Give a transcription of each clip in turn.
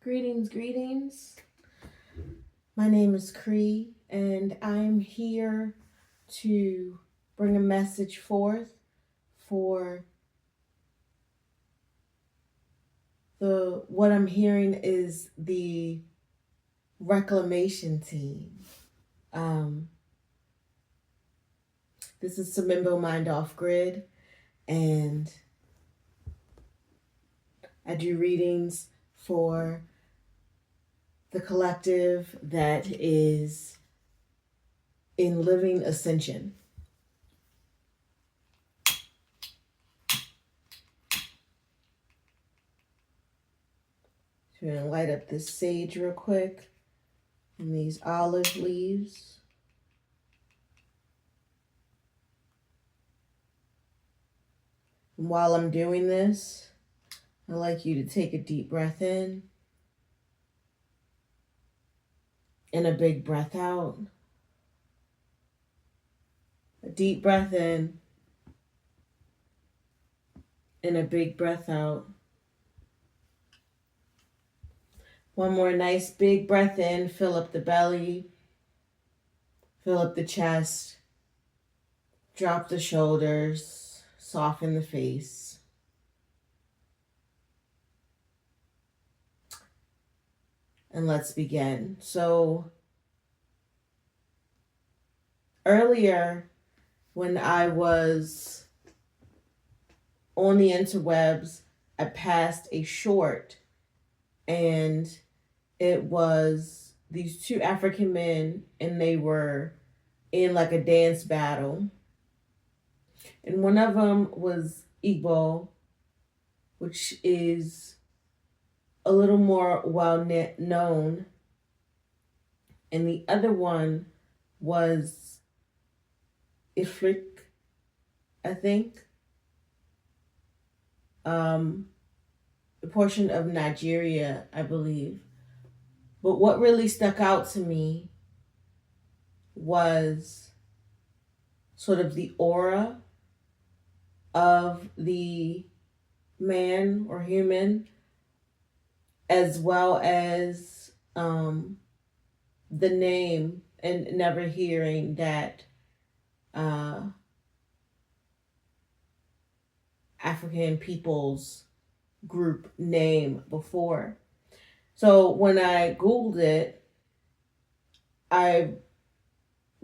Greetings. My name is Chrii, and I'm here to bring a message forth for what I'm hearing is the reclamation team. This is Sominbo Mind Off Grid, and I do readings for the collective that is in living ascension. So I'm going to light up this sage real quick and these olive leaves. And while I'm doing this, I'd like you to take a deep breath in and a big breath out. A deep breath in and a big breath out. One more nice big breath in, fill up the belly, fill up the chest, drop the shoulders, soften the face. And let's begin. So earlier when I was on the interwebs, I passed a short, and it was these two African men, and they were in like a dance battle. And one of them was Igbo, which is a little more well known. And the other one was Ifrik, I think. A portion of Nigeria, I believe. But what really stuck out to me was sort of the aura of the man or human, as well as the name, and never hearing that African people's group name before. So when I Googled it, I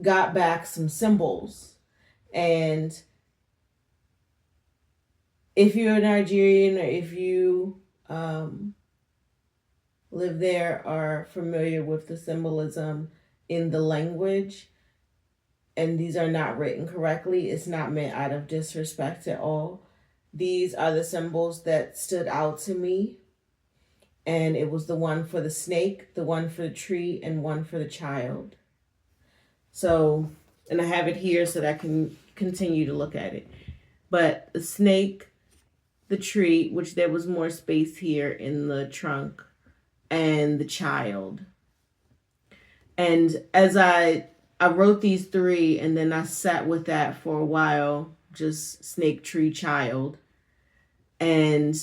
got back some symbols. And if you're a Nigerian, or if you live there, are familiar with the symbolism in the language, and these are not written correctly, it's not meant out of disrespect at all. These are the symbols that stood out to me. And it was the one for the snake, the one for the tree, and one for the child. So, and I have it here so that I can continue to look at it. But the snake, the tree, which there was more space here in the trunk, and the child. And as I wrote these three, and then I sat with that for a while, just snake, tree, child. And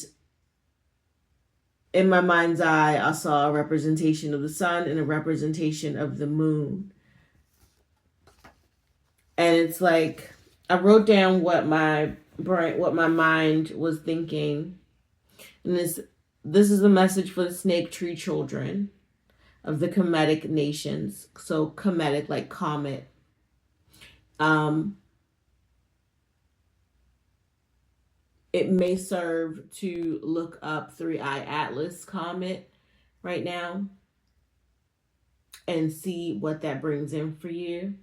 in my mind's eye, I saw a representation of the sun and a representation of the moon. And it's like, I wrote down what my mind was thinking. And this is a message for the snake tree children of the Kemetic nations. So Kemetic, like comet. It may serve to look up 3i Atlas comet right now and see what that brings in for you.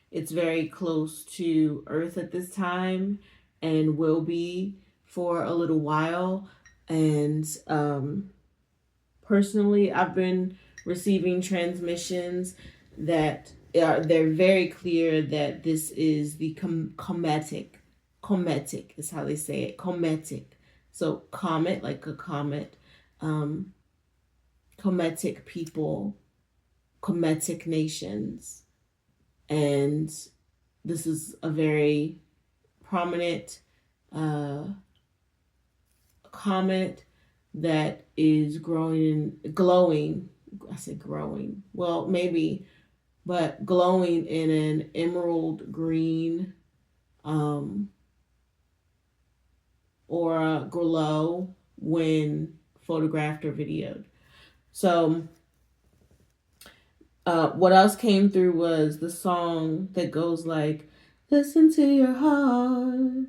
It's very close to Earth at this time and will be for a little while. And personally, I've been receiving transmissions that they're very clear that this is the Kemetic is how they say it. Kemetic. So comet, like a comet. Kemetic people, Kemetic nations. And this is a very prominent comet that is growing and glowing. I said growing. Well, maybe, but glowing in an emerald green or glow when photographed or videoed. So, what else came through was the song that goes like, "Listen to your heart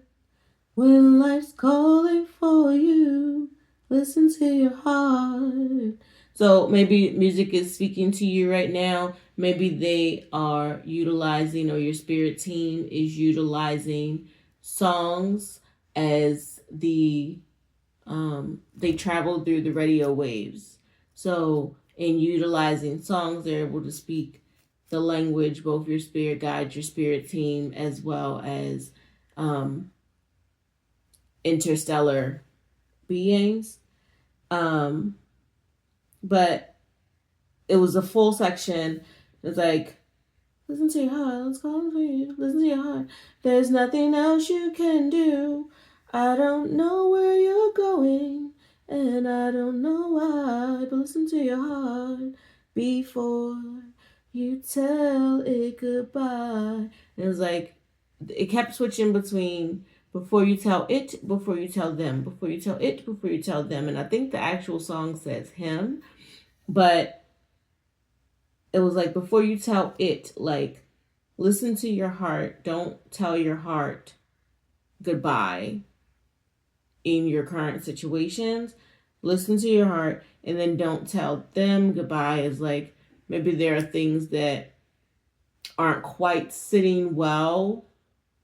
when life's calling for you. Listen to your heart." So maybe music is speaking to you right now. Maybe they are utilizing, or your spirit team is utilizing songs as they travel through the radio waves. So in utilizing songs, they're able to speak the language, both your spirit guide, your spirit team, as well as interstellar beings. But it was a full section. It's like, listen to your heart, let's call for you. Listen to your heart. There's nothing else you can do. I don't know where you're going, and I don't know why, but listen to your heart before you tell it goodbye. And it was like, it kept switching between before you tell it, before you tell them, before you tell it, before you tell them. And I think the actual song says him, but it was like, before you tell it, like, listen to your heart. Don't tell your heart goodbye in your current situations. Listen to your heart, and then don't tell them goodbye. Is like, maybe there are things that aren't quite sitting well,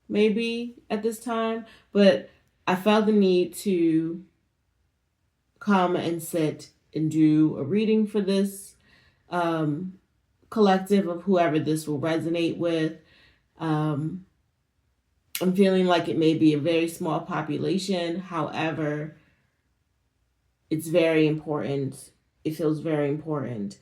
maybe at this time, but I felt the need to come and sit and do a reading for this collective of whoever this will resonate with. I'm feeling like it may be a very small population. However, it's very important. It feels very important.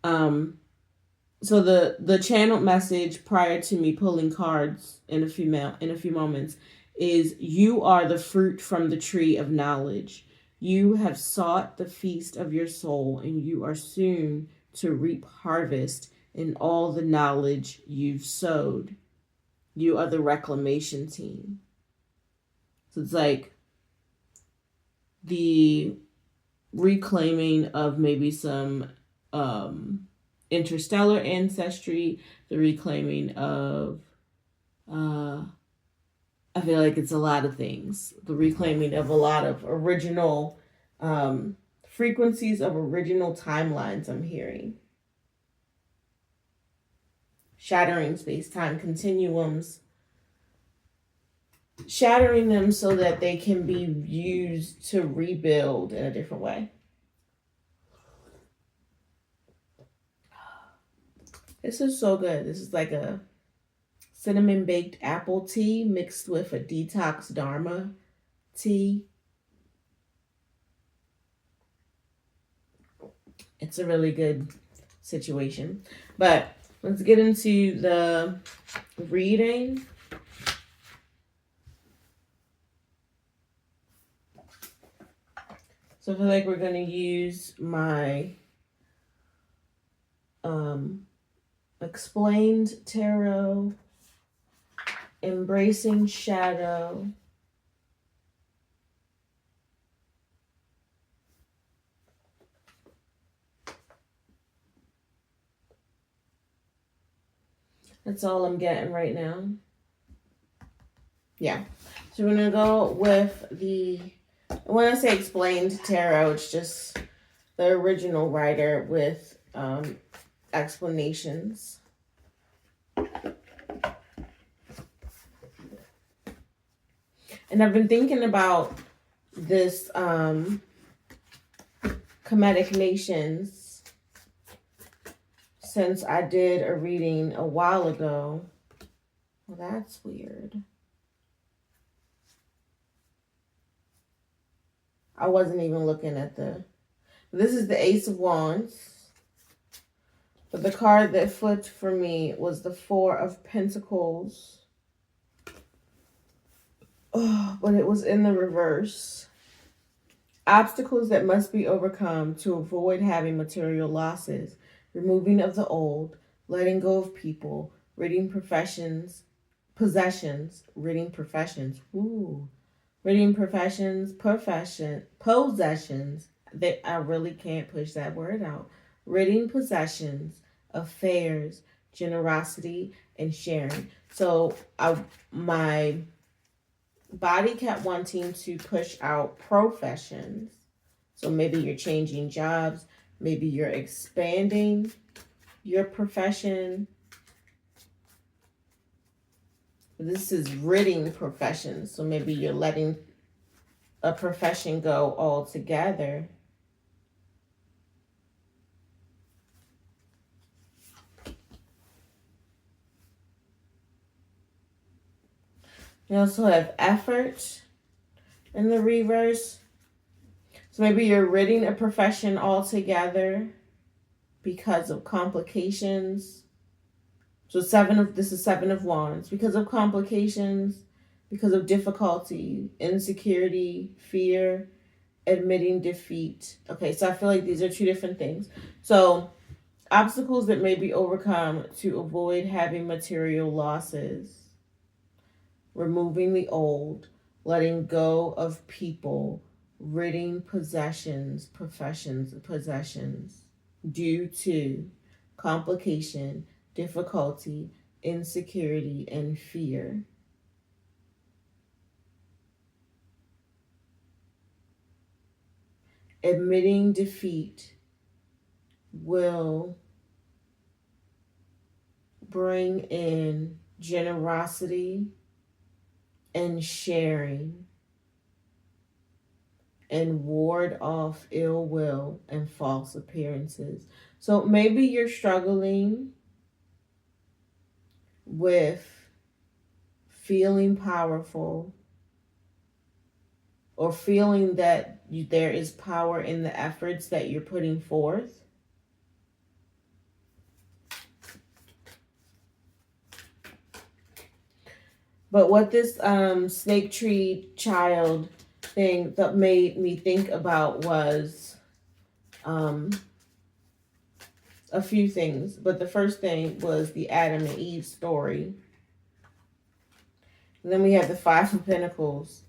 So the channeled message prior to me pulling cards in a few moments is, you are the fruit from the tree of knowledge. You have sought the feast of your soul, and you are soon to reap harvest in all the knowledge you've sowed. You are the reclamation team. So it's like the reclaiming of maybe some interstellar ancestry, the reclaiming of, I feel like it's a lot of things, the reclaiming of a lot of original frequencies of original timelines I'm hearing. Shattering space-time continuums, shattering them so that they can be used to rebuild in a different way. This is so good. This is like a cinnamon baked apple tea mixed with a detox dharma tea. It's a really good situation. But let's get into the reading. So I feel like we're going to use my Explained Tarot, Embracing Shadow, that's all I'm getting right now. Yeah. So we're going to go with when I say Explained Tarot, it's just the original writer with explanations. And I've been thinking about this Kemetic Nations since I did a reading a while ago. Well, that's weird. I wasn't even looking at this is the Ace of Wands. But the card that flipped for me was the Four of Pentacles. Oh, but it was in the reverse. Obstacles that must be overcome to avoid having material losses, removing of the old, letting go of people, ridding ridding professions, possessions, that I really can't push that word out, ridding possessions, affairs, generosity, and sharing. So my body kept wanting to push out professions. So maybe you're changing jobs, maybe you're expanding your profession. This is ridding professions. So maybe you're letting a profession go altogether. You also have effort in the reverse. So maybe you're ridding a profession altogether because of complications. So this is 7 of Wands. Because of complications, because of difficulty, insecurity, fear, admitting defeat. Okay, so I feel like these are two different things. So obstacles that may be overcome to avoid having material losses, removing the old, letting go of people, ridding possessions, possessions, due to complication, difficulty, insecurity, and fear. Admitting defeat will bring in generosity and sharing and ward off ill will and false appearances. So maybe you're struggling with feeling powerful or feeling that there is power in the efforts that you're putting forth. But what this snake tree child thing that made me think about was a few things. But the first thing was the Adam and Eve story. And then we have the 5 of Pentacles.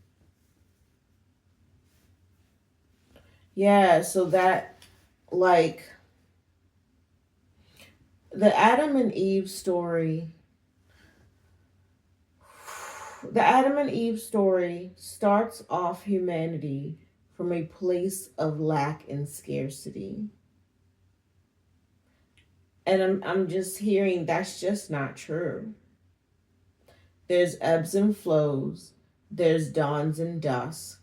Yeah, so that, like, the Adam and Eve story. The Adam and Eve story starts off humanity from a place of lack and scarcity. And I'm just hearing that's just not true. There's ebbs and flows. There's dawns and dusk.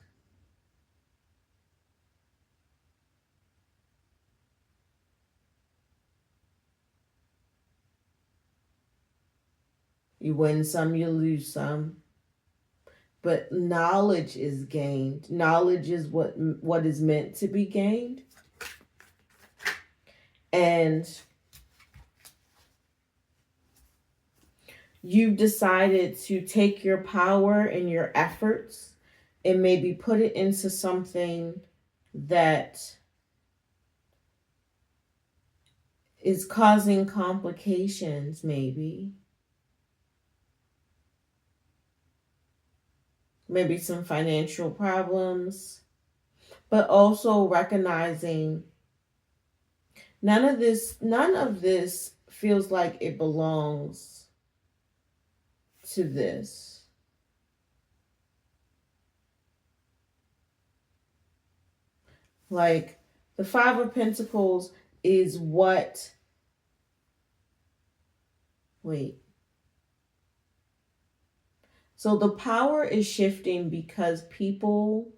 You win some, you lose some. But knowledge is gained. Knowledge is what is meant to be gained. And you've decided to take your power and your efforts and maybe put it into something that is causing complications, maybe some financial problems, but also recognizing none of this feels like it belongs to this. Like, the 5 of Pentacles is what, so the power is shifting because people,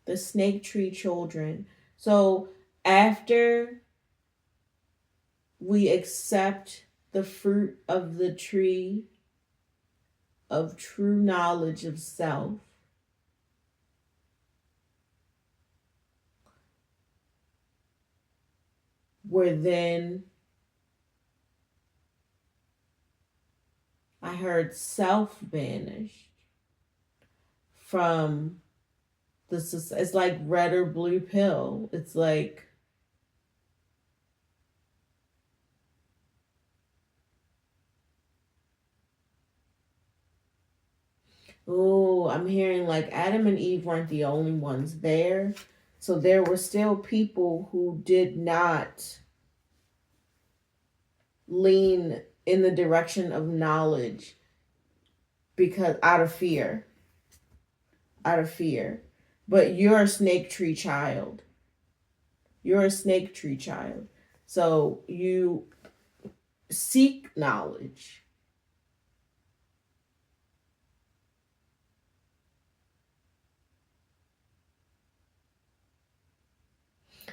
the snake tree children, so after we accept the fruit of the tree of true knowledge of self, where then I heard self banished from this is, it's like red or blue pill. It's like, oh, I'm hearing like Adam and Eve weren't the only ones there. So there were still people who did not lean in the direction of knowledge because out of fear. Out of fear. But you're a snake tree child. You're a snake tree child. So you seek knowledge.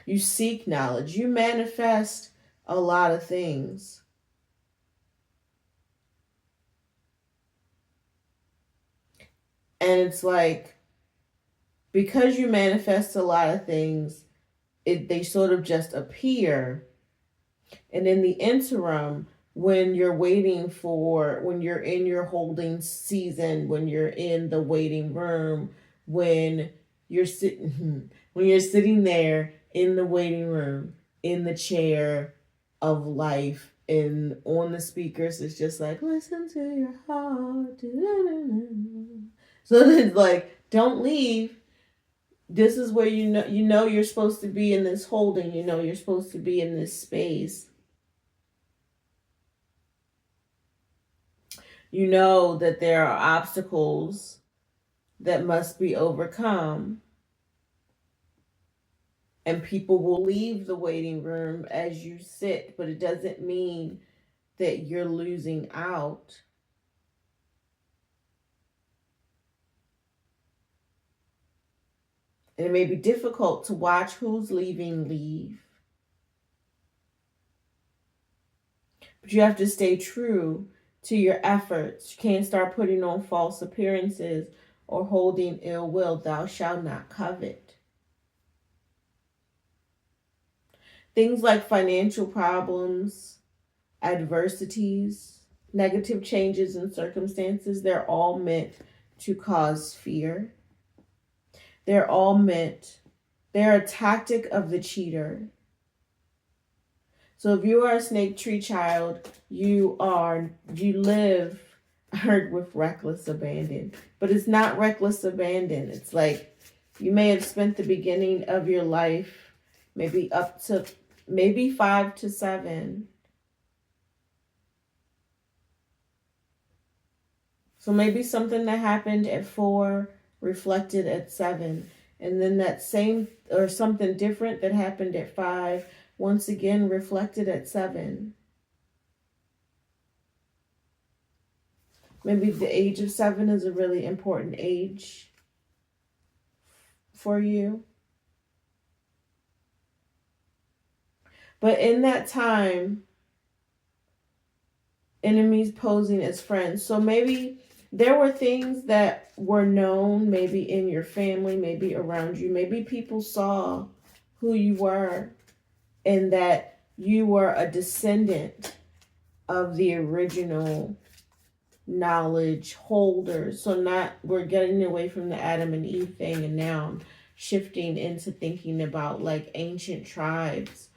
You seek knowledge. You manifest a lot of things. And it's like, because you manifest a lot of things, they sort of just appear. And in the interim, when you're waiting for, when you're in your holding season, when you're in the waiting room, when you're sitting, when you're sitting there in the waiting room, in the chair of life, and on the speakers, it's just like, listen to your heart. So it's like, don't leave. This is where you know you're supposed to be in this holding. You know you're supposed to be in this space. You know that there are obstacles that must be overcome. And people will leave the waiting room as you sit, but it doesn't mean that you're losing out. And it may be difficult to watch who's leave. But you have to stay true to your efforts. You can't start putting on false appearances or holding ill will. Thou shalt not covet. Things like financial problems, adversities, negative changes in circumstances, they're all meant to cause fear. They're a tactic of the cheater. So if you are a snake tree child, you live hurt with reckless abandon. But it's not reckless abandon. It's like you may have spent the beginning of your life, maybe 5 to 7. So maybe something that happened at 4 reflected at 7. And then that same or something different that happened at 5 once again reflected at 7. Maybe the age of 7 is a really important age for you. But in that time, enemies posing as friends. So maybe there were things that were known, maybe in your family, maybe around you. Maybe people saw who you were and that you were a descendant of the original knowledge holders. So we're getting away from the Adam and Eve thing, and now I'm shifting into thinking about like ancient tribes.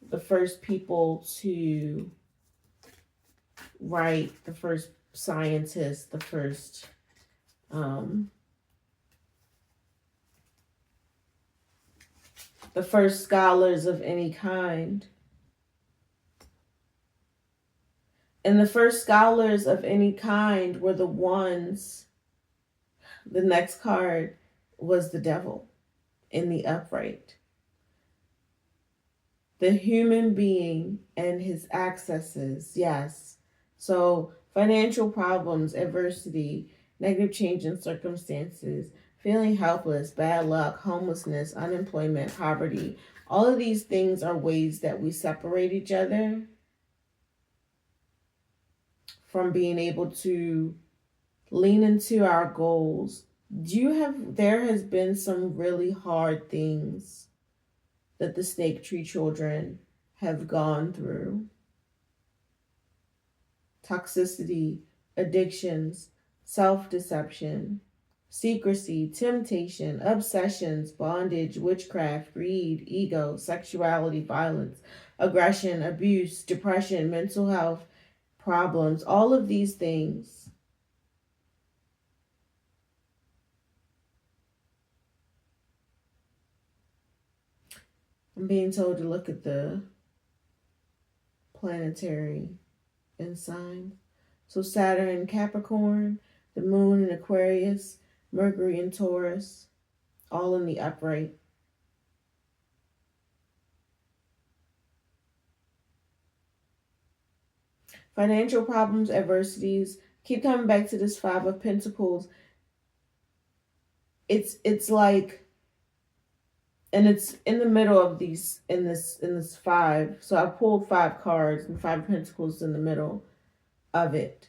The first people to write, the first scientists, the first scholars of any kind. And the first scholars of any kind were the ones, the next card was the devil in the upright. The human being and his accesses, yes. So financial problems, adversity, negative change in circumstances, feeling helpless, bad luck, homelessness, unemployment, poverty. All of these things are ways that we separate each other from being able to lean into our goals. There has been some really hard things that the snake tree children have gone through. Toxicity, addictions, self-deception, secrecy, temptation, obsessions, bondage, witchcraft, greed, ego, sexuality, violence, aggression, abuse, depression, mental health problems, all of these things. I'm being told to look at the planetary and signs. So Saturn in Capricorn, the moon in Aquarius, Mercury in Taurus, all in the upright. Financial problems, adversities. Keep coming back to this Five of Pentacles. It's like, and it's in the middle of these in this five. So I pulled 5 cards, and 5 of Pentacles in the middle of it.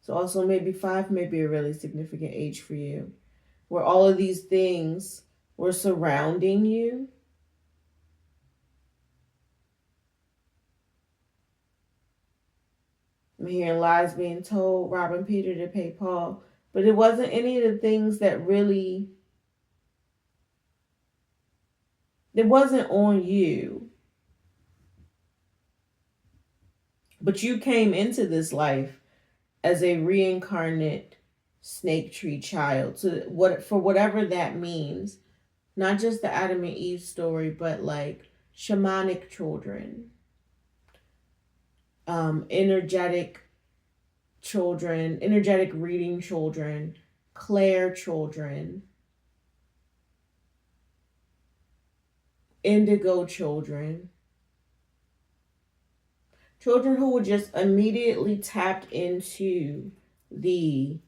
So also maybe 5 may be a really significant age for you, where all of these things were surrounding you. I'm hearing lies being told, robbing Peter to pay Paul. But it wasn't any of the things that really, it wasn't on you. But you came into this life as a reincarnate snake tree child. So for whatever that means, not just the Adam and Eve story, but like shamanic children, energetic children, energetic reading children, Claire children, indigo children, children who were just immediately tapped into the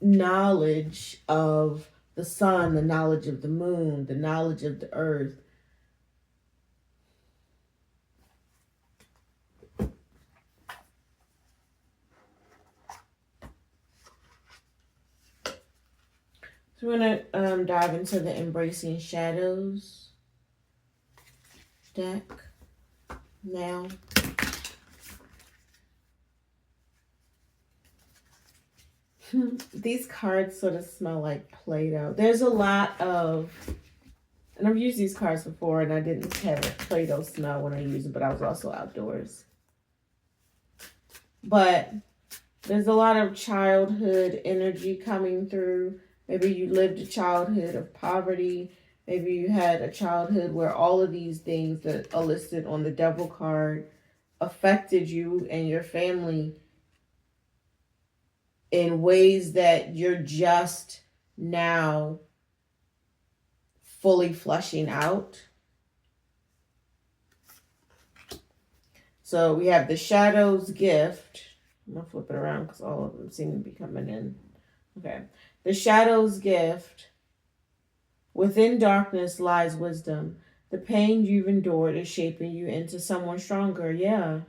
knowledge of the sun, the knowledge of the moon, the knowledge of the earth. So we're going to dive into the Embracing Shadows deck now. These cards sort of smell like Play-Doh. There's a lot of, and I've used these cards before and I didn't have a Play-Doh smell when I used them, but I was also outdoors. But there's a lot of childhood energy coming through. Maybe you lived a childhood of poverty. Maybe you had a childhood where all of these things that are listed on the Devil card affected you and your family in ways that you're just now fully flushing out. So we have the Shadow's Gift. I'm going to flip it around because all of them seem to be coming in. Okay. The Shadow's Gift. Within darkness lies wisdom. The pain you've endured is shaping you into someone stronger. Yeah.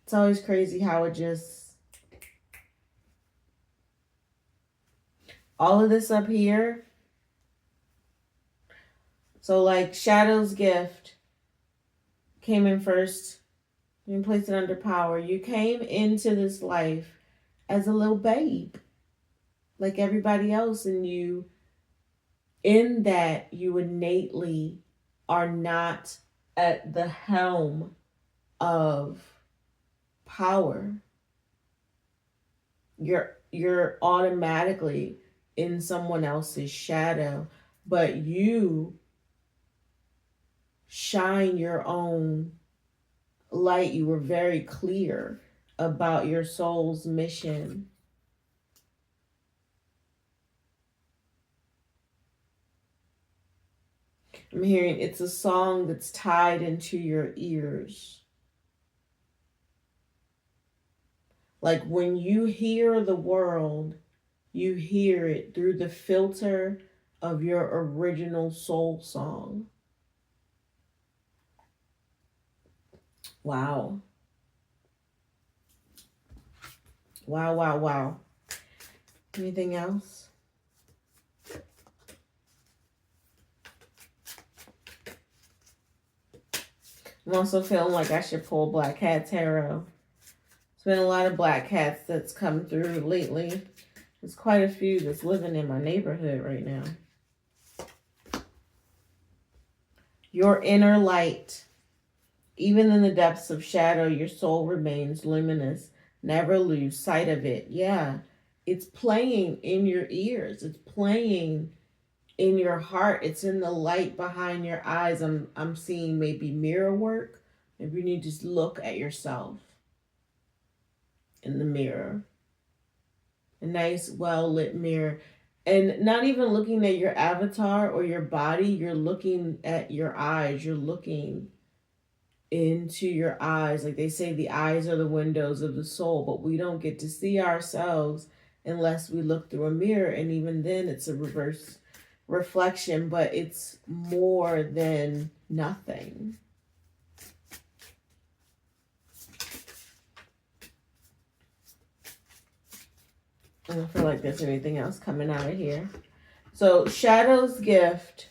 It's always crazy how it just... all of this up here. So like Shadow's Gift came in first. You placed it under Power. You came into this life as a little babe, like everybody else, and you, in that, you innately are not at the helm of power. You're automatically in someone else's shadow, but you shine your own light. You were very clear about your soul's mission. I'm hearing it's a song that's tied into your ears. Like when you hear the world, you hear it through the filter of your original soul song. Wow. Wow, wow, wow. Anything else? I'm also feeling like I should pull Black Cat Tarot. been a lot of black cats that's come through lately. There's quite a few that's living in my neighborhood right now. Your inner light. Even in the depths of shadow, your soul remains luminous. Never lose sight of it. Yeah, it's playing in your ears. It's playing in your heart. It's in the light behind your eyes. I'm seeing maybe mirror work. Maybe you need to just look at yourself in the mirror. A nice, well-lit mirror. And not even looking at your avatar or your body. You're looking at your eyes. You're looking into your eyes. Like they say, the eyes are the windows of the soul, but we don't get to see ourselves unless we look through a mirror. And even then it's a reverse reflection, but it's more than nothing. I don't feel like there's anything else coming out of here. So Shadow's gift.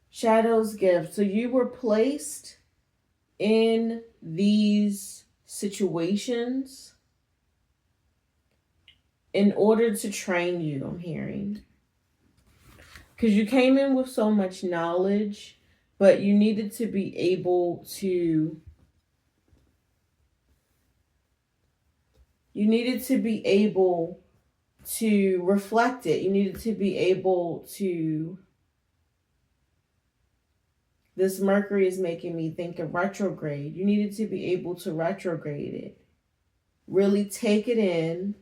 Shadow's gift. So you were placed in these situations in order to train you, I'm hearing. Because you came in with so much knowledge, but you needed to be able to reflect it. You needed to be able to, this Mercury is making me think of retrograde. You needed to be able to retrograde it. Really take it in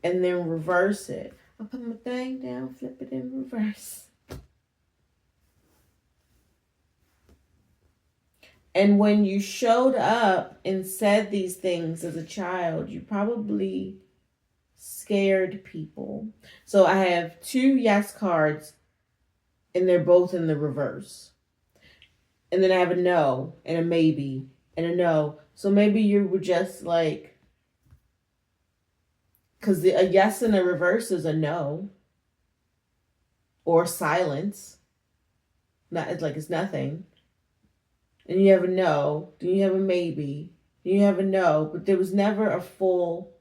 and then reverse it. I'll put my thing down, flip it in reverse. And when you showed up and said these things as a child, you probably scared people. So I have 2 yes cards, and they're both in the reverse. And then I have a no and a maybe and a no. So maybe you were just like, because a yes and a reverse is a no or silence. Not, it's like it's nothing. And you have a no, then you have a maybe, then you have a no, but there was never a full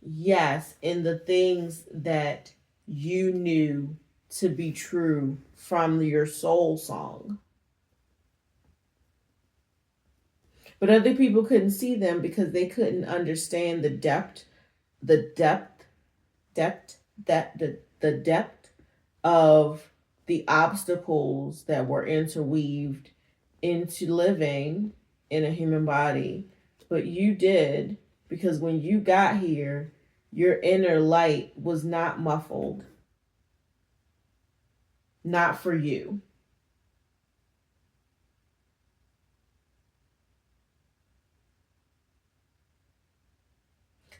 yes in the things that you knew to be true from your soul song. But other people couldn't see them because they couldn't understand the depth of the obstacles that were interweaved into living in a human body. But you did, because when you got here, your inner light was not muffled. Not for you.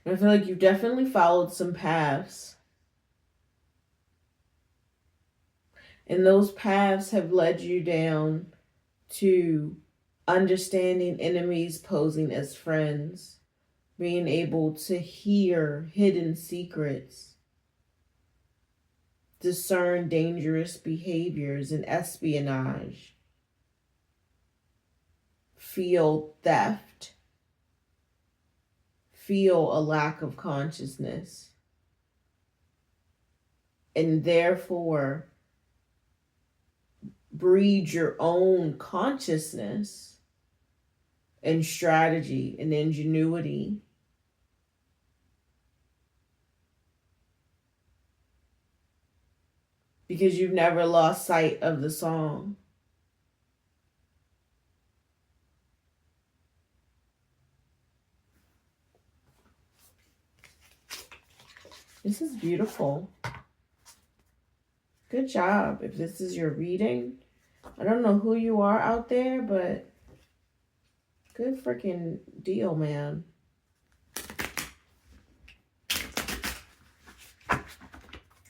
And I feel like you've definitely followed some paths. And those paths have led you down to understanding enemies posing as friends, being able to hear hidden secrets, discern dangerous behaviors and espionage, feel theft, feel a lack of consciousness, and therefore breed your own consciousness and strategy and ingenuity. Because you've never lost sight of the song. This is beautiful. Good job. If this is your reading, I don't know who you are out there, but good freaking deal, man.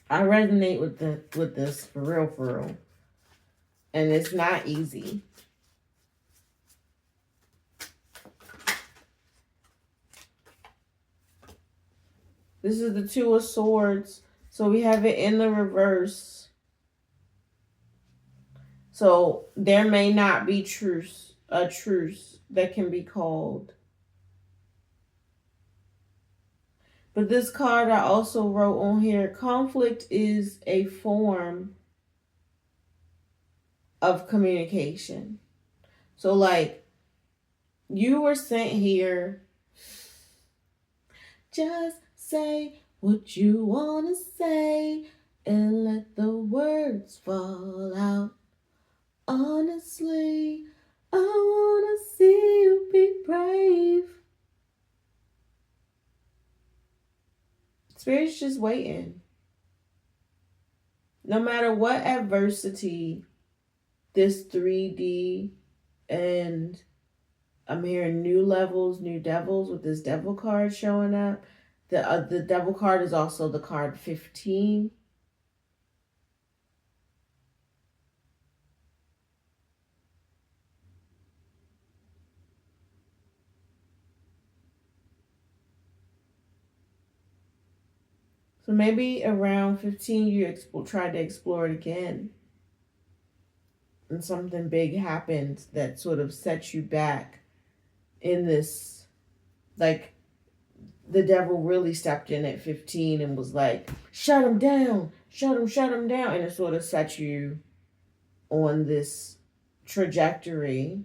I resonate with this for real. And it's not easy. This is the 2 of Swords. So we have it in the reverse. So there may not be a truce that can be called. But this card I also wrote on here, conflict is a form of communication. So like you were sent here, just say what you want to say and let the words fall out. Honestly, I want to see you be brave. Spirit's just waiting. No matter what adversity this 3D, and I'm hearing new levels, new devils with this devil card showing up. The devil card is also the card 15. So maybe around 15 you try to explore it again. And something big happened that sort of set you back in this. Like the devil really stepped in at 15 and was like, shut him down, shut him down. And it sort of set you on this trajectory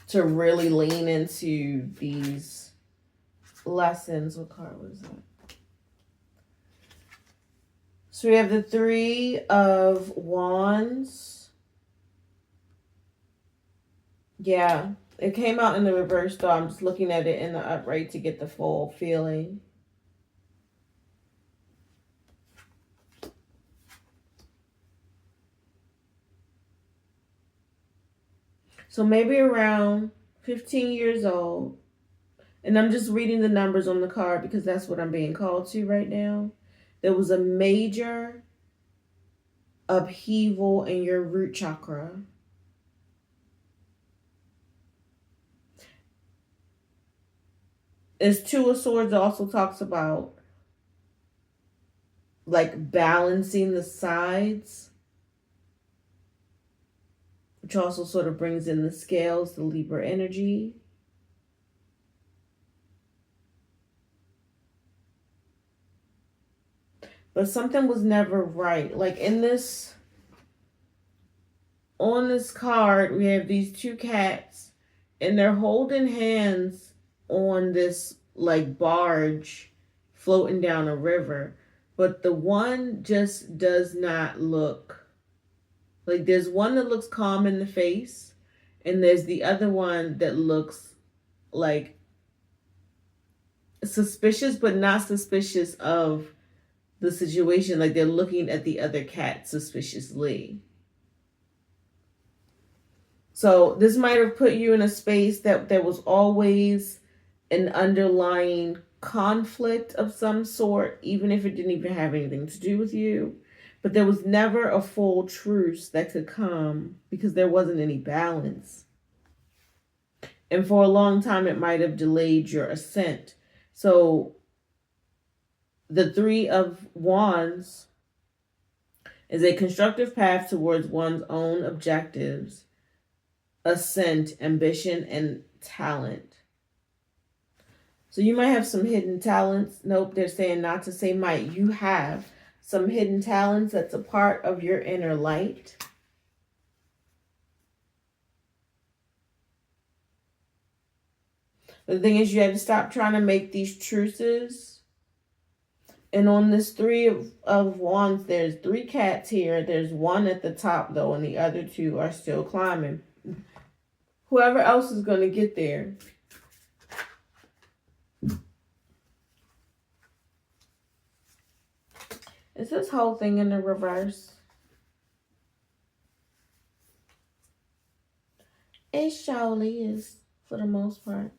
to really lean into these lessons. What card was that? So we have the 3 of Wands. Yeah, it came out in the reverse though. I'm just looking at it in the upright to get the full feeling. So maybe around 15 years old. And I'm just reading the numbers on the card because that's what I'm being called to right now. There was a major upheaval in your root chakra. As 2 of Swords also talks about like balancing the sides, which also sort of brings in the scales, the Libra energy. But something was never right. Like in this, on this card, we have these 2 cats and they're holding hands on this like barge floating down a river. But the one just does not look like, there's one that looks calm in the face and there's the other one that looks like suspicious, but not suspicious of the situation. Like they're looking at the other cat suspiciously. So this might have put you in a space that there was always an underlying conflict of some sort, even if it didn't even have anything to do with you. But there was never a full truce that could come because there wasn't any balance. And for a long time, it might have delayed your ascent. So the 3 of Wands is a constructive path towards one's own objectives, ascent, ambition, and talent. So you might have some hidden talents. Nope, they're saying not to say might. You have some hidden talents that's a part of your inner light. The thing is, you have to stop trying to make these truces. And on this 3 of Wands, there's 3 cats here. There's one at the top, though, and the other 2 are still climbing. Whoever else is going to get there. Is this whole thing in the reverse? It surely is, for the most part.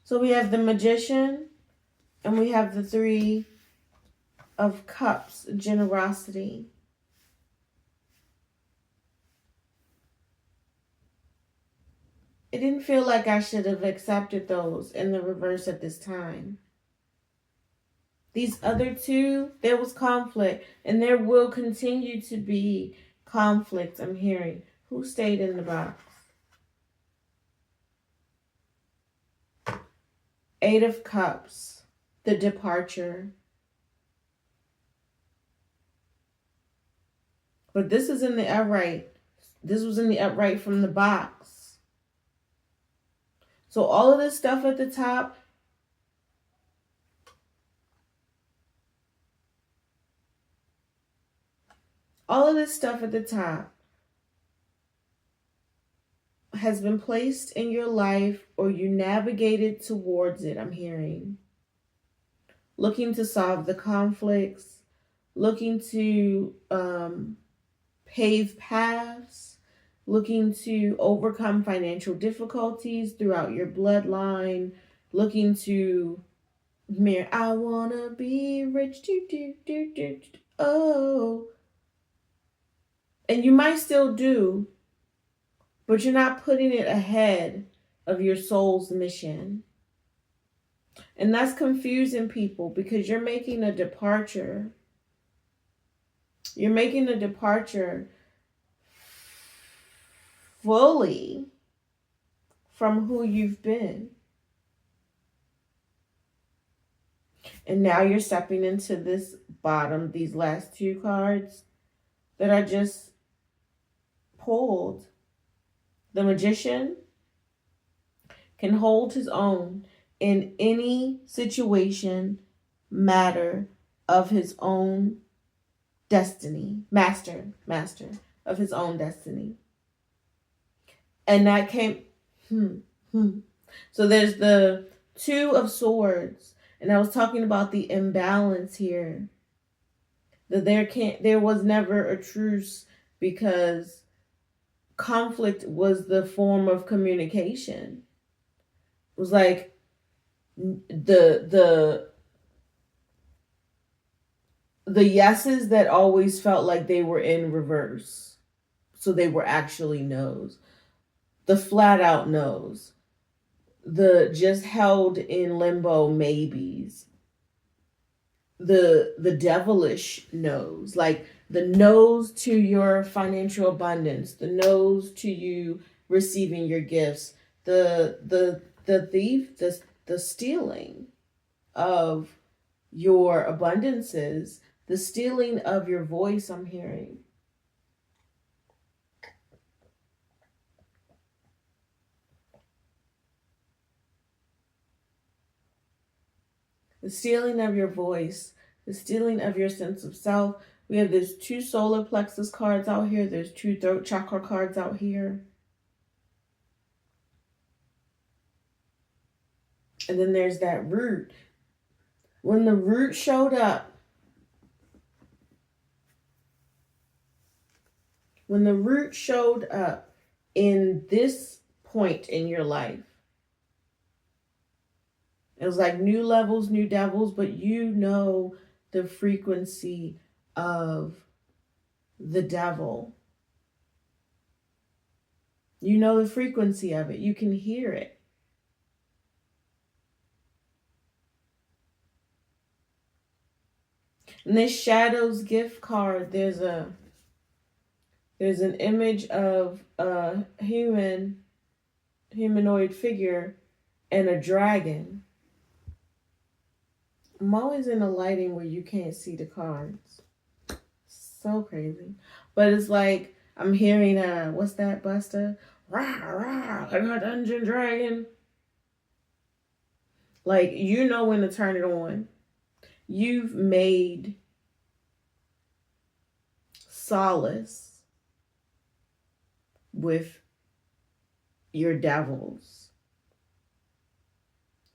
So we have the Magician, and we have the 3 of Cups, generosity. It didn't feel like I should have accepted those in the reverse at this time. These other two, there was conflict, and there will continue to be conflict, I'm hearing. Who stayed in the box? Eight of Cups, the departure. But this is in the upright. This was in the upright from the box. So all of this stuff at the top, has been placed in your life, or you navigated towards it, I'm hearing. Looking to solve the conflicts, looking to pave paths, looking to overcome financial difficulties throughout your bloodline, looking to I wanna be rich, oh. And you might still do, but you're not putting it ahead of your soul's mission. And that's confusing people, because you're making a departure. You're making a departure fully from who you've been. And now you're stepping into this bottom, these last two cards that I just pulled. The Magician can hold his own in any situation, matter of his own destiny. Master of his own destiny. And that came, So there's the Two of Swords. And I was talking about the imbalance here. That there was never a truce, because conflict was the form of communication. It was like the yeses that always felt like they were in reverse. So they were actually no's. The flat out no's. The just held in limbo maybes. The devilish no's, like the no's to your financial abundance, the no's to you receiving your gifts, the thief, the stealing of your abundances, the stealing of your voice, I'm hearing. The stealing of your voice, the stealing of your sense of self. We have there's two solar plexus cards out here. There's two throat chakra cards out here. And then there's that root. When the root showed up, in this point in your life, it was like new levels, new devils, but you know the frequency of the devil. You know the frequency of it. You can hear it. In this Shadows gift card, there's an image of a humanoid figure and a dragon. I'm always in a lighting where you can't see the cards. So crazy. But it's like I'm hearing what's that, Buster? Rah, rah, like a dungeon dragon. Like, you know when to turn it on. You've made solace with your devils.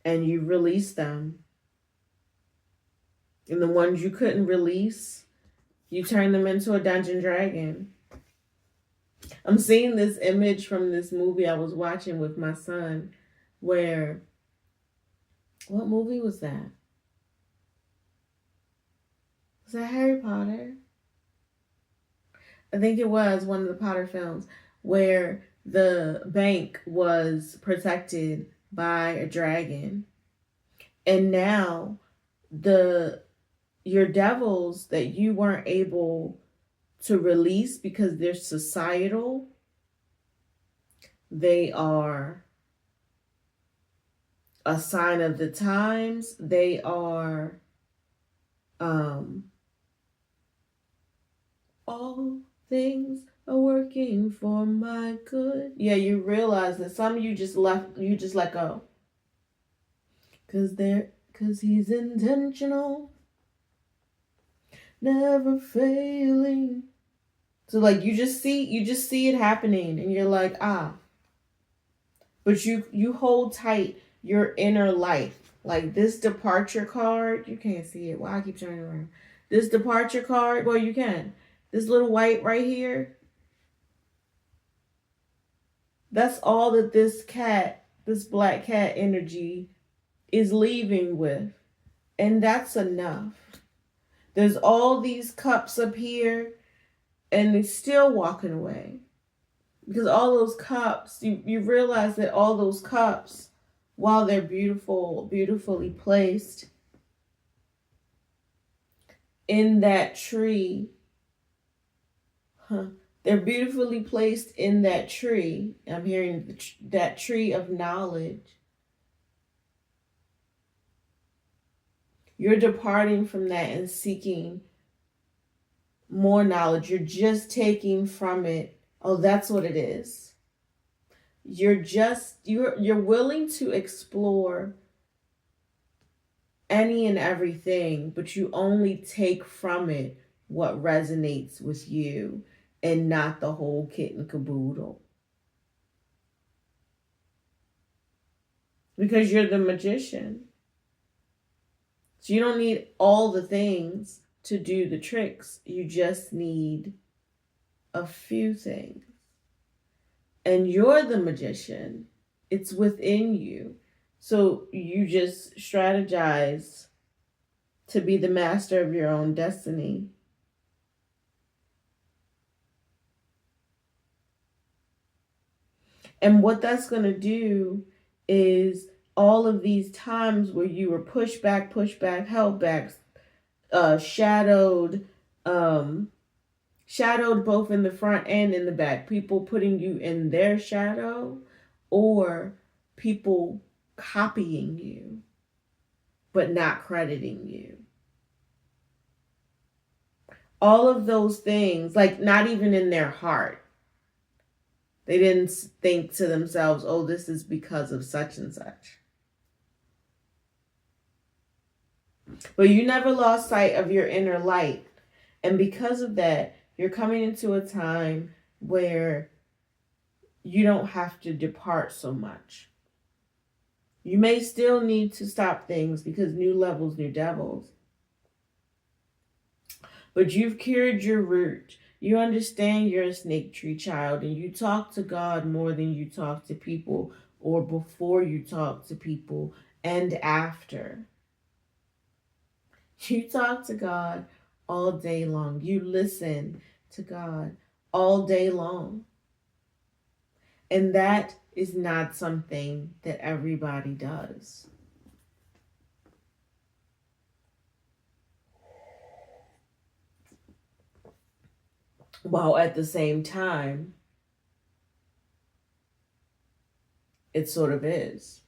And you release them. And the ones you couldn't release, you turn them into a dungeon dragon. I'm seeing this image from this movie I was watching with my son, where, what movie was that? Was that Harry Potter? I think it was one of the Potter films, where the bank was protected by a dragon. And now the your devils that you weren't able to release because they're societal, they are a sign of the times, they are all things are working for my good. Yeah, you realize that some of you just let go. Cause he's intentional, never failing. So like you just see it happening and you're like, but you hold tight your inner life. Like this departure card, you can't see it. Why I keep turning around. This departure card, well, you can. This little white right here, that's all that this black cat energy is leaving with. And that's enough. There's all these cups up here and it's still walking away. Because all those cups, you realize that all those cups, while they're beautifully placed in that tree, they're beautifully placed in that tree. I'm hearing that tree of knowledge. You're departing from that and seeking more knowledge. You're just taking from it. Oh, that's what it is. You're willing to explore any and everything, but you only take from it what resonates with you and not the whole kit and caboodle. Because you're the magician. So you don't need all the things to do the tricks. You just need a few things. And you're the magician. It's within you. So you just strategize to be the master of your own destiny. And what that's going to do is all of these times where you were pushed back, held back, shadowed both in the front and in the back. People putting you in their shadow or people copying you but not crediting you. All of those things, like not even in their heart. They didn't think to themselves, oh, this is because of such and such. But you never lost sight of your inner light. And because of that, you're coming into a time where you don't have to depart so much. You may still need to stop things because new levels, new devils. But you've cured your root. You understand you're a snake tree child and you talk to God more than you talk to people or before you talk to people and after. You talk to God all day long. You listen to God all day long. And that is not something that everybody does. While at the same time, it sort of is.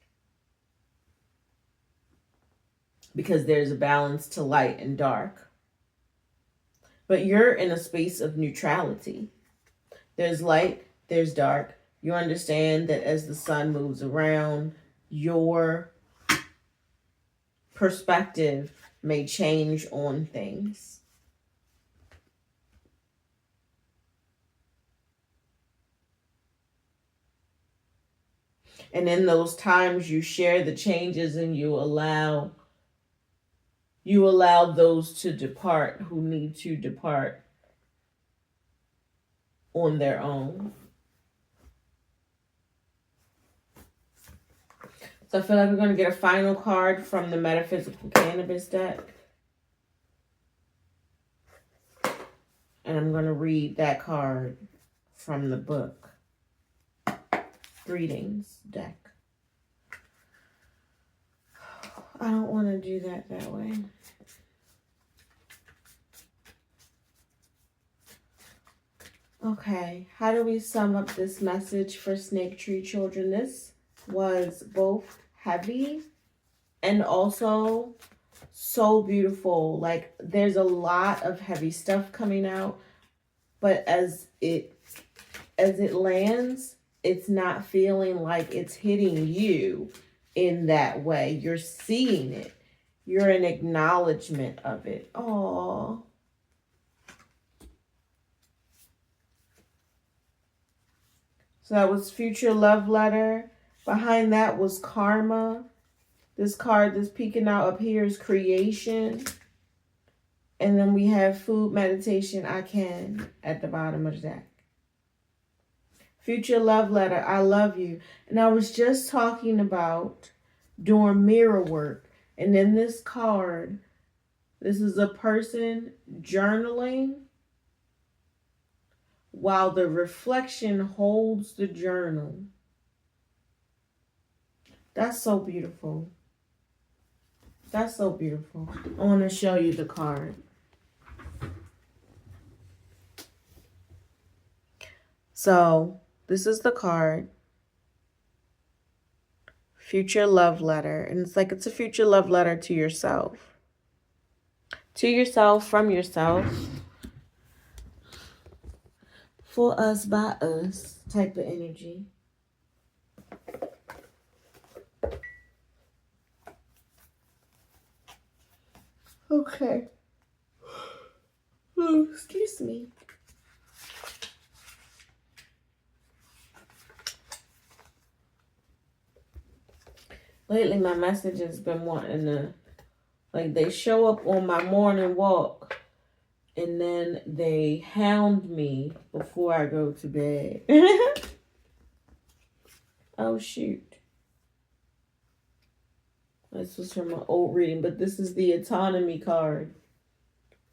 Because there's a balance to light and dark. But you're in a space of neutrality. There's light, there's dark. You understand that as the sun moves around, your perspective may change on things. And in those times you share the changes and you allow those to depart who need to depart on their own. So I feel like we're going to get a final card from the Metaphysical Cannabis deck. And I'm going to read that card from the book. Greetings deck. I don't want to do that way. Okay, how do we sum up this message for snake tree children? This was both heavy and also so beautiful. Like, there's a lot of heavy stuff coming out, but as it lands, it's not feeling like it's hitting you in that way. You're seeing it. You're an acknowledgement of it. Oh. So that was future love letter. Behind that was karma. This card that's peeking out up here is creation. And then we have food, meditation, I can at the bottom of the deck. Future love letter, I love you. And I was just talking about doing mirror work. And in this card, this is a person journaling while the reflection holds the journal. That's so beautiful. That's so beautiful. I want to show you the card. So, this is the card. Future love letter. And it's like it's a future love letter to yourself. To yourself, from yourself. For us, by us type of energy. Okay. Oh, excuse me. Lately, my message has been wanting to, like, they show up on my morning walk and then they hound me before I go to bed. Oh, shoot. This was from an old reading, but this is the autonomy card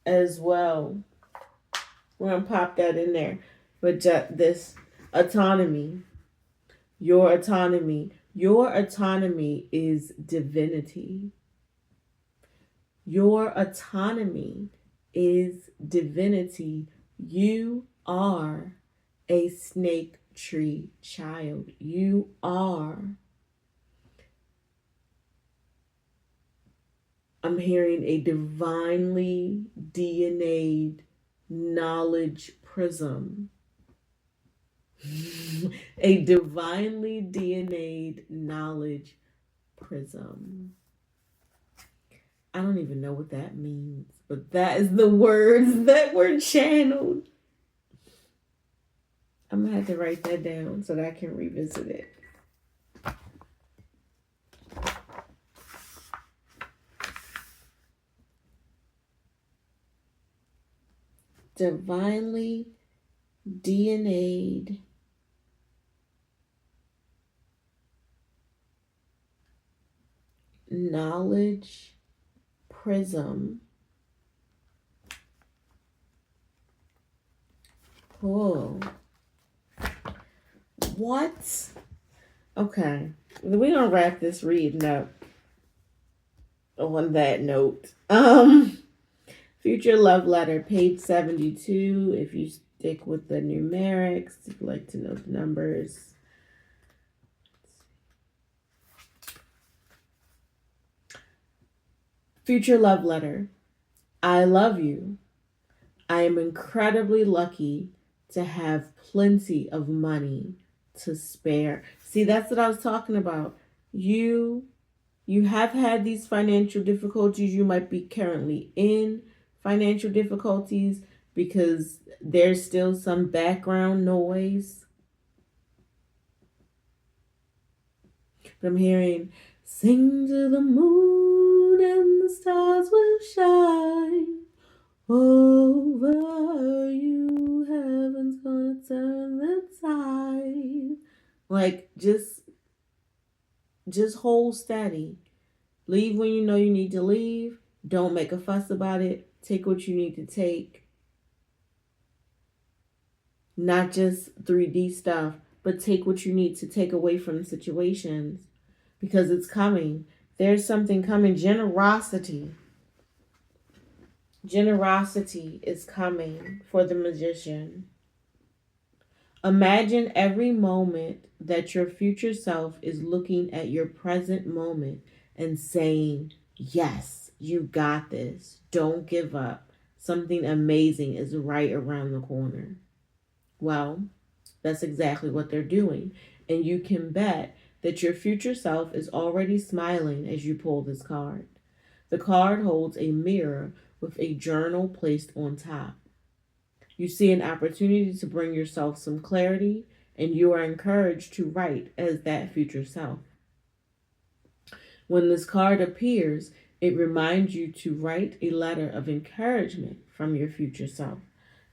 as well. We're going to pop that in there. But this autonomy, your autonomy. Your autonomy is divinity. Your autonomy is divinity. You are a snake tree child. You are. I'm hearing a divinely DNA'd knowledge prism. A divinely DNA'd knowledge prism. I don't even know what that means, but that is the words that were channeled. I'm going to have to write that down so that I can revisit it. Divinely DNA'd knowledge prism. Oh. What? Okay. We're going to wrap this reading up on that note. Future love letter, page 72. If you stick with the numerics, if you'd like to know the numbers. Future love letter. I love you. I am incredibly lucky to have plenty of money to spare. See, that's what I was talking about. You have had these financial difficulties. You might be currently in financial difficulties because there's still some background noise. But I'm hearing, sing to the moon and the stars will shine over you. Heaven's gonna turn the tide. Like, just hold steady. Leave when you know you need to leave. Don't make a fuss about it. Take what you need to take. Not just 3D stuff, but take what you need to take away from situations. Because it's coming. There's something coming. Generosity. Generosity is coming for the magician. Imagine every moment that your future self is looking at your present moment and saying, yes, you got this. Don't give up. Something amazing is right around the corner. Well, that's exactly what they're doing. And you can bet that your future self is already smiling as you pull this card. The card holds a mirror with a journal placed on top. You see an opportunity to bring yourself some clarity, and you are encouraged to write as that future self. When this card appears, it reminds you to write a letter of encouragement from your future self.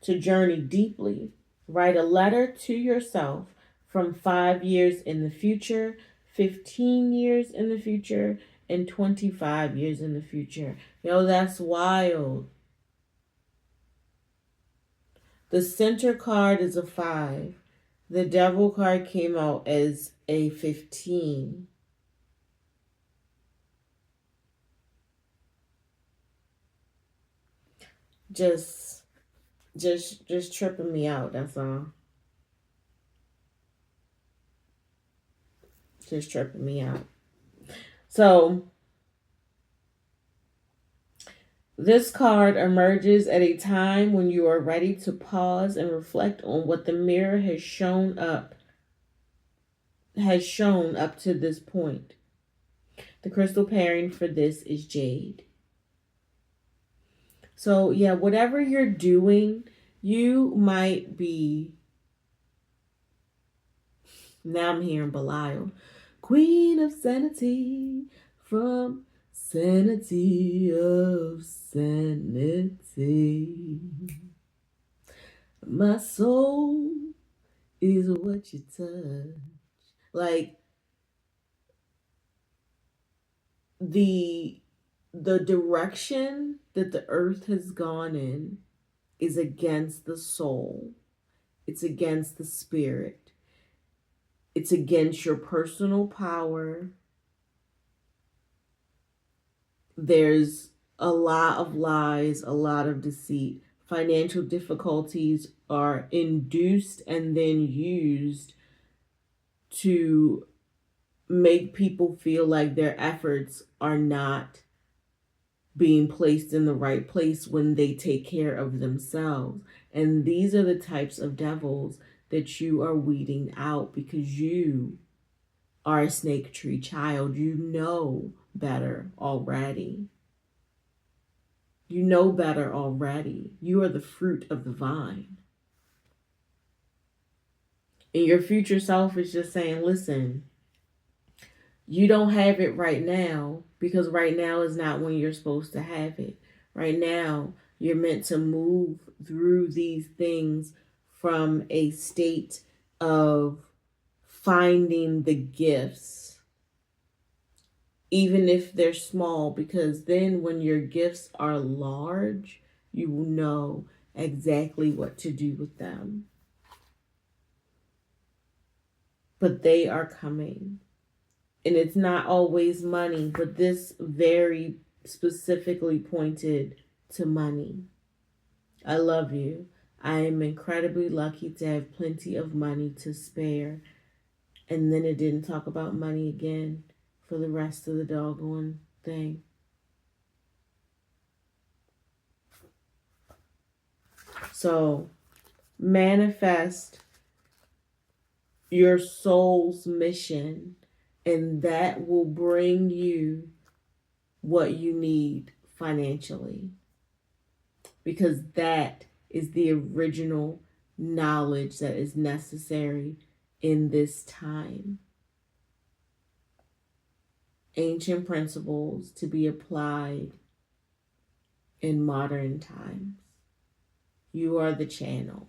To journey deeply, write a letter to yourself from 5 years in the future, 15 years in the future, and 25 years in the future. Yo, that's wild. The center card is a 5. The devil card came out as a 15. Just tripping me out, that's all. Just tripping me out. So, this card emerges at a time when you are ready to pause and reflect on what the mirror has shown up to this point. The crystal pairing for this is jade. So, yeah, whatever you're doing, you might be. Now I'm hearing Belial. Queen of sanity, from sanity of sanity. My soul is what you touch. Like, the direction that the earth has gone in is against the soul. It's against the spirit. It's against your personal power. There's a lot of lies, a lot of deceit. Financial difficulties are induced and then used to make people feel like their efforts are not being placed in the right place when they take care of themselves. And these are the types of devils that you are weeding out because you are a snake tree child. You know better already. You know better already. You are the fruit of the vine. And your future self is just saying, listen, you don't have it right now because right now is not when you're supposed to have it. Right now, you're meant to move through these things from a state of finding the gifts, even if they're small, because then when your gifts are large, you will know exactly what to do with them. But they are coming. And it's not always money, but this very specifically pointed to money. I love you. I am incredibly lucky to have plenty of money to spare. And then it didn't talk about money again for the rest of the doggone thing. So, manifest your soul's mission, and that will bring you what you need financially. Because that is the original knowledge that is necessary in this time. Ancient principles to be applied in modern times. You are the channel.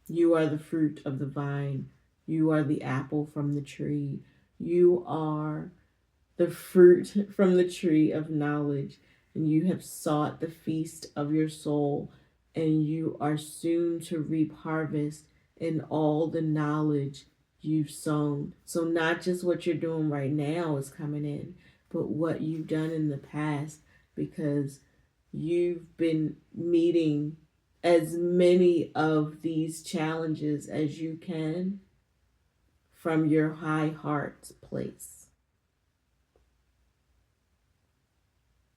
You are the fruit of the vine. You are the apple from the tree. You are the fruit from the tree of knowledge. And you have sought the feast of your soul. And you are soon to reap harvest in all the knowledge you've sown. So not just what you're doing right now is coming in, but what you've done in the past, because you've been meeting as many of these challenges as you can from your high heart place.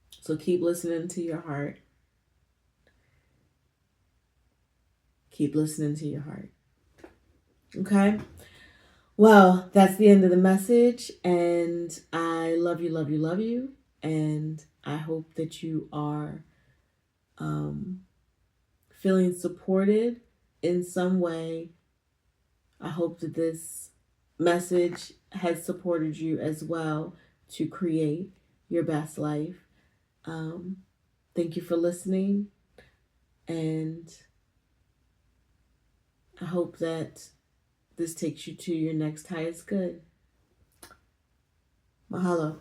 So keep listening to your heart. Keep listening to your heart. Okay? Well, that's the end of the message. And I love you, love you, love you. And I hope that you are feeling supported in some way. I hope that this message has supported you as well to create your best life. Thank you for listening. And I hope that this takes you to your next highest good. Mahalo.